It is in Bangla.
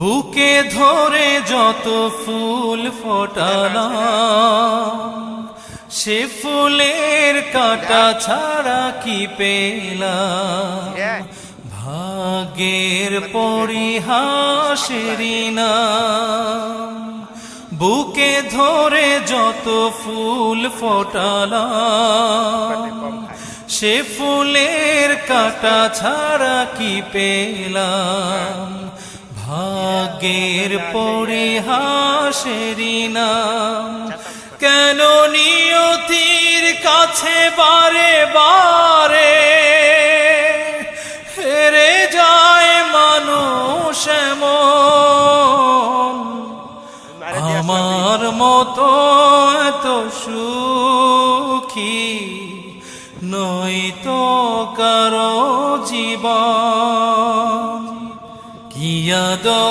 বুকে ধরে যত ফুল ফোটালাম, সে ফুলের কাঁটা ছাড়া কি পেলাম। ভাগ্যের পরিহাসেরই নাম। বুকে ধরে যত ফুল ফোটালাম, সে ফুলের কাঁটা ছাড়া কি পেলাম। ভাগ্যের পরিহাসেরই নাম। কেন নিয়তির কাছে বারে বারে হেরে যায় মানুষ এমন। আমার মতো এত সুখী নয়তো কারো জীবন। কি আদর